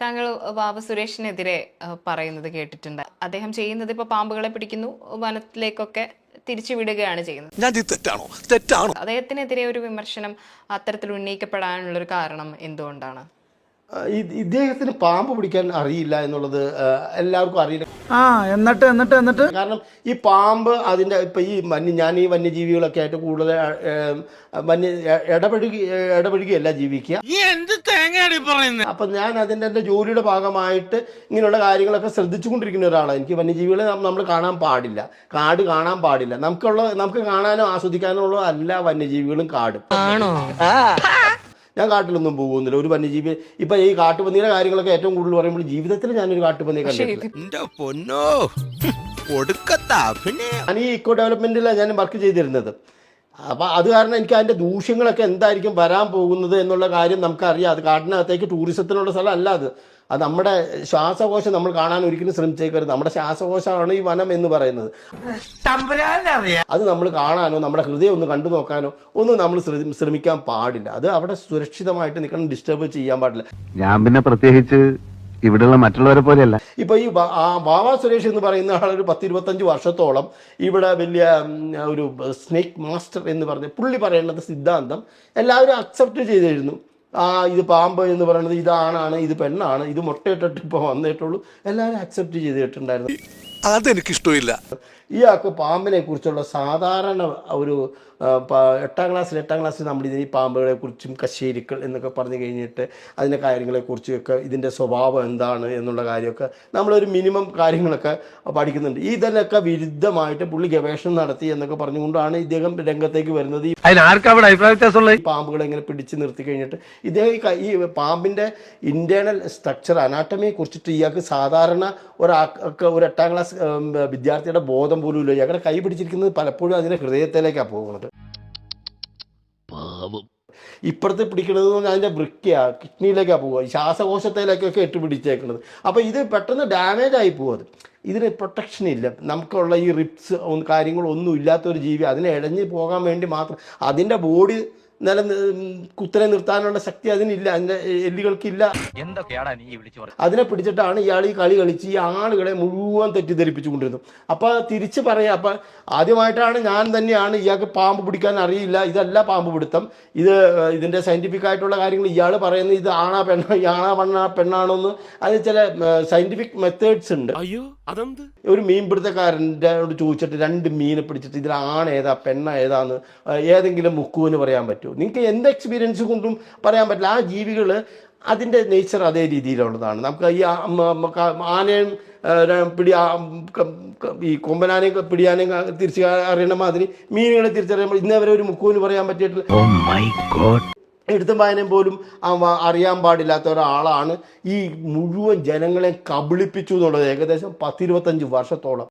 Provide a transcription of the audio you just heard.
താങ്കൾ വാവ സുരേഷിനെതിരെ പറയുന്നത് കേട്ടിട്ടുണ്ട്. അദ്ദേഹം ചെയ്യുന്നത് ഇപ്പോൾ പാമ്പുകളെ പിടിക്കുന്നു, വനത്തിലേക്കൊക്കെ തിരിച്ചു വിടുകയാണ് ചെയ്യുന്നത്. തെറ്റാണോ? അദ്ദേഹത്തിനെതിരെ ഒരു വിമർശനം അത്തരത്തിൽ ഉന്നയിക്കപ്പെടാനുള്ളൊരു കാരണം എന്തുകൊണ്ടാണ്? ഇദ്ദേഹത്തിന് പാമ്പ് പിടിക്കാൻ അറിയില്ല എന്നുള്ളത് എല്ലാവർക്കും അറിയില്ല. എന്നിട്ട് കാരണം ഈ പാമ്പ് അതിൻ്റെ ഇപ്പം ഞാൻ ഈ വന്യജീവികളൊക്കെ ആയിട്ട് കൂടുതൽ ഇടപഴകിയല്ല ജീവിക്കുക. അപ്പം ഞാൻ എൻ്റെ ജോലിയുടെ ഭാഗമായിട്ട് ഇങ്ങനെയുള്ള കാര്യങ്ങളൊക്കെ ശ്രദ്ധിച്ചുകൊണ്ടിരിക്കുന്ന ഒരാളാണ്. എനിക്ക് വന്യജീവികളെ നമ്മൾ കാണാൻ പാടില്ല, കാട് കാണാൻ പാടില്ല. നമുക്ക് കാണാനോ ആസ്വദിക്കാനോ ഉള്ള അല്ല വന്യജീവികളും കാടും. ഞാൻ കാട്ടിലൊന്നും പോകുന്നില്ല. ഒരു വന്യജീവി ഇപ്പൊ ഈ കാട്ടുപന്നിയുടെ കാര്യങ്ങളൊക്കെ ഏറ്റവും കൂടുതൽ പറയുമ്പോൾ ജീവിതത്തിൽ ഞാനൊരു കാട്ടുപന്നിയെ കണ്ടിട്ടില്ല. ഞാൻ ഈ ഇക്കോ ഡെവലപ്മെന്റിലാണ് ഞാൻ വർക്ക് ചെയ്തിരുന്നത്. അപ്പൊ അത് കാരണം എനിക്ക് അതിന്റെ ദൂഷ്യങ്ങളൊക്കെ എന്തായിരിക്കും വരാൻ പോകുന്നത് എന്നുള്ള കാര്യം നമുക്കറിയാം. അത് കാട്ടിനകത്തേക്ക് ടൂറിസത്തിനുള്ള സ്ഥലം അല്ല. അത് നമ്മുടെ ശ്വാസകോശം നമ്മൾ കാണാൻ ഒരിക്കലും ശ്രമിച്ചേക്കരുത്. നമ്മുടെ ശ്വാസകോശമാണ് ഈ വനം എന്ന് പറയുന്നത്. അത് നമ്മൾ കാണാനോ നമ്മുടെ ഹൃദയം ഒന്ന് കണ്ടു നോക്കാനോ ഒന്നും നമ്മൾ ശ്രമിക്കാൻ പാടില്ല. അത് അവിടെ സുരക്ഷിതമായിട്ട് നിൽക്കണം, ഡിസ്റ്റർബ് ചെയ്യാൻ പാടില്ല. ഞാൻ പിന്നെ പ്രത്യേകിച്ച് ഇവിടെയുള്ള മറ്റുള്ളവരെ പോലെയല്ല. ഇപ്പൊ ഈ വാവ സുരേഷ് എന്ന് പറയുന്ന ആളൊരു 10-25 വർഷത്തോളം ഇവിടെ വലിയ ഒരു സ്നേക്ക് മാസ്റ്റർ എന്ന് പറഞ്ഞ് പുള്ളി പറയുന്നത് സിദ്ധാന്തം എല്ലാവരും അക്സെപ്റ്റ് ചെയ്തിരുന്നു. ഇത് പാമ്പ് എന്ന് പറയുന്നത് ഇതാണാണ്, ഇത് പെണ്ണാണ്, ഇത് മുട്ടയിട്ടിട്ട് ഇപ്പോൾ വന്നിട്ടുള്ളൂ, എല്ലാവരും അക്സെപ്റ്റ് ചെയ്തിട്ടുണ്ടായിരുന്നു. അതെനിക്കിഷ്ടമില്ല. ഇയാൾക്ക് പാമ്പിനെ കുറിച്ചുള്ള സാധാരണ ഒരു 8ാം ക്ലാസ്സിൽ നമ്മൾ ഈ പാമ്പുകളെ കുറിച്ചും കശേരിക്കൾ എന്നൊക്കെ പറഞ്ഞു കഴിഞ്ഞിട്ട് അതിൻ്റെ കാര്യങ്ങളെക്കുറിച്ചൊക്കെ ഇതിൻ്റെ സ്വഭാവം എന്താണ് എന്നുള്ള കാര്യമൊക്കെ നമ്മളൊരു മിനിമം കാര്യങ്ങളൊക്കെ പഠിക്കുന്നുണ്ട്. ഇതിനൊക്കെ വിരുദ്ധമായിട്ട് പുള്ളി ഗവേഷണം നടത്തി എന്നൊക്കെ പറഞ്ഞുകൊണ്ടാണ് ഇദ്ദേഹം രംഗത്തേക്ക് വരുന്നത്. ഈ പാമ്പുകളെ ഇങ്ങനെ പിടിച്ച് നിർത്തി കഴിഞ്ഞിട്ട് ഇദ്ദേഹം ഈ പാമ്പിൻ്റെ ഇന്റേണൽ സ്ട്രക്ചർ അനാട്ടമിയെ കുറിച്ചിട്ട് ഇയാൾക്ക് സാധാരണ ഒരു 8ാം ക്ലാസ് വിദ്യാർത്ഥിയുടെ ബോധം പോലും ഇല്ല. ഇയാളുടെ കൈ പിടിച്ചിരിക്കുന്നത് പലപ്പോഴും അതിൻ്റെ ഹൃദയത്തിലേക്കാണ് പോകുന്നത്. ഇപ്പുറത്ത് പിടിക്കുന്നത് അതിൻ്റെ വൃക്കയാണ്, കിഡ്നിയിലേക്കാണ് പോവുക, ശ്വാസകോശത്തിലേക്കൊക്കെ ഇട്ട് പിടിച്ചേക്കുന്നത്. അപ്പോൾ ഇത് പെട്ടെന്ന് ഡാമേജ് ആയി പോകും. ഇതിന് പ്രൊട്ടക്ഷൻ ഇല്ല. നമുക്കുള്ള ഈ റിപ്സ് കാര്യങ്ങളൊന്നും ഇല്ലാത്തൊരു ജീവി അതിനെ ഇഴഞ്ഞു പോകാൻ വേണ്ടി മാത്രം അതിൻ്റെ ബോഡി കുത്തനെ നിർത്താനുള്ള ശക്തി അതിനില്ല, അതിൻ്റെ എല്ലുകൾക്കില്ല. അതിനെ പിടിച്ചിട്ടാണ് ഇയാൾ ഈ കളി കളിച്ച് ഈ ആളുകളെ മുഴുവൻ തെറ്റിദ്ധരിപ്പിച്ചു കൊണ്ടിരുന്നത്. അപ്പോൾ തിരിച്ച് പറയാം, അപ്പം ആദ്യമായിട്ടാണ് ഞാൻ തന്നെയാണ് ഇയാൾക്ക് പാമ്പ് പിടിക്കാൻ അറിയില്ല, ഇതല്ല പാമ്പ് പിടുത്തം, ഇതിൻ്റെ സയൻറ്റിഫിക് ആയിട്ടുള്ള കാര്യങ്ങൾ ഇയാൾ പറയുന്നത് ഇത് ആണാ പെണ്ണാണോന്ന് അതിന് ചില സയൻറ്റിഫിക് മെത്തേഡ്സ് ഉണ്ട്. ഒരു മീൻ പിടുത്തക്കാരൻ്റെ ചോദിച്ചിട്ട് 2 മീനെ പിടിച്ചിട്ട് ഇതിൽ ഏതാ പെണ്ണ ഏതാന്ന് ഏതെങ്കിലും മുക്കുവെന്ന് പറയാൻ പറ്റുമോ? നിങ്ങൾക്ക് എന്ത് എക്സ്പീരിയൻസ് കൊണ്ടും പറയാൻ പറ്റില്ല. ആ ജീവികൾ അതിൻ്റെ നേച്ചർ അതേ രീതിയിലുള്ളതാണ്. നമുക്ക് ഈ ആനയും ഈ കൊമ്പനാനെയും പിടിയാനെയും തിരിച്ച് അറിയണ മാതിരി മീനുകളെ തിരിച്ചറിയുമ്പോൾ ഇന്നേവരെ ഒരു മുക്കുവെന്ന് പറയാൻ പറ്റിയിട്ടില്ല. എടുത്തും വായനയും പോലും അറിയാൻ പാടില്ലാത്ത ഒരാളാണ് ഈ മുഴുവൻ ജനങ്ങളെ കബളിപ്പിച്ചു എന്നുള്ളത് ഏകദേശം 10-25 വർഷത്തോളം.